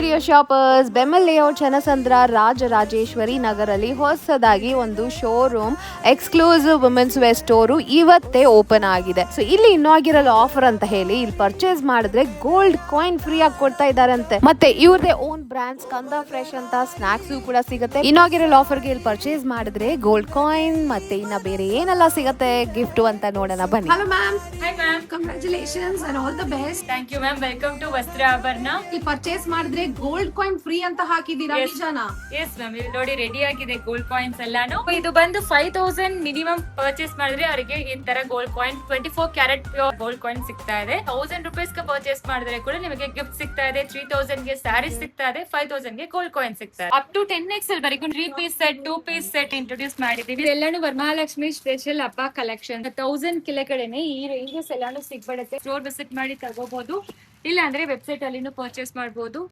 Dear shoppers, BEML layout Channasandra Rajarajeshwari ನಗರಲ್ಲಿ ಹೊಸದಾಗಿ ಒಂದು showroom exclusive women's wear store ಇವತ್ತೇ ಓಪನ್ ಆಗಿದೆ. ಸೊ ಇಲ್ಲಿ ಇನಾಗಿರಲ್ ಆಫರ್ ಅಂತ ಹೇಳಿ ಇಲ್ಲಿ ಪರ್ಚೇಸ್ ಮಾಡಿದ್ರೆ ಗೋಲ್ಡ್ ಕಾಯಿನ್ ಫ್ರೀ ಆಗಿ ಕೊಡ್ತಾ ಇದಾರಂತೆ. ಮತ್ತೆ ಇವ್ರದೇ ಓನ್ ಬ್ರಾಂಡ್ ಸ್ಕಂದ ಫ್ರೆಶ್ ಅಂತ ಸ್ನಾಕ್ಸ್ ಕೂಡ ಸಿಗುತ್ತೆ. ಇನಾಗಿರಲ್ ಆಫರ್ ಗೆ ಇಲ್ಲಿ ಪರ್ಚೇಸ್ ಮಾಡಿದ್ರೆ ಗೋಲ್ಡ್ ಕಾಯಿನ್ ಮತ್ತೆ ಇನ್ನ ಬೇರೆ ಏನೆಲ್ಲ ಸಿಗುತ್ತೆ ಗಿಫ್ಟ್ ಅಂತ ನೋಡೋಣ ಬನ್ನಿ. Hello ma'am. Hi ma'am. Congratulations and all the best. Thank you ma'am. Welcome to ವಸ್ತ್ರ ಆಭರಣ. ಈ ಪರ್ಚೇಸ್ ಮಾಡಿದ್ರೆ ಗೋಲ್ಡ್ ಕಾಯಿನ್ ಫ್ರೀ ಅಂತ ಹಾಕಿದೀರಾ, Yes. ನಿಜಾನಾ? Yes ma'am. ಇಲ್ಲಿ ನೋಡಿ ರೆಡಿ ಆಗಿದೆ ಗೋಲ್ಡ್ ಕಾಯಿನ್ಸ್ ಎಲ್ಲಾನು. ಇದು ಬಂದು 5000 ಮಿನಿಮಮ್ ಪರ್ಚೇಸ್ ಮಾಡಿದ್ರೆ ಅವರಿಗೆ ಈ ತರ gold coin 24 carrot pure gold coin ಸಿಗ್ತಾ ಇದೆ. 1000 ರೂಪೀಸ್ ಗೆ ಪರ್ಚೇಸ್ ಮಾಡಿದ್ರೆ ಕೂಡ ನಿಮಗೆ ಗಿಫ್ಟ್ ಸಿಗ್ತಾ ಇದೆ. 3000 ಗೆ ಸ್ಯಾರೀಸ್ ಸಿಗ್ತಾ ಇದೆ. 5000 ಗೆ ಗೋಲ್ಡ್ ಕಾಯಿನ್ ಸಿಗ್ತಾ ಇದೆ. ಅಪ್ ಟು 10x ವರೆಗೂ 3 piece set 2 piece set introduce ಮಾಡಿದೀವಿ. ಎಲ್ಲಾನು ವರಮಹಾಲಕ್ಷ್ಮಿ ಸ್ಪೆಷಲ್ ಹಬ್ಬ ಕಲೆಕ್ಷನ್ 1000 ಕೆಳಗಡೆನೆ ಈ ರೇಂಜಸ್ ಎಲ್ಲಾನು ಸಿಗ್ಬಿಡುತ್ತೆ. ಸ್ಟೋರ್ ವಿಸಿಟ್ ಮಾಡಿ ತಗೋಬಹುದು, ಇಲ್ಲ ಅಂದ್ರೆ ವೆಬ್ಸೈಟ್ ಅಲ್ಲಿನೂ ಪರ್ಚೇಸ್ ಮಾಡಬಹುದು.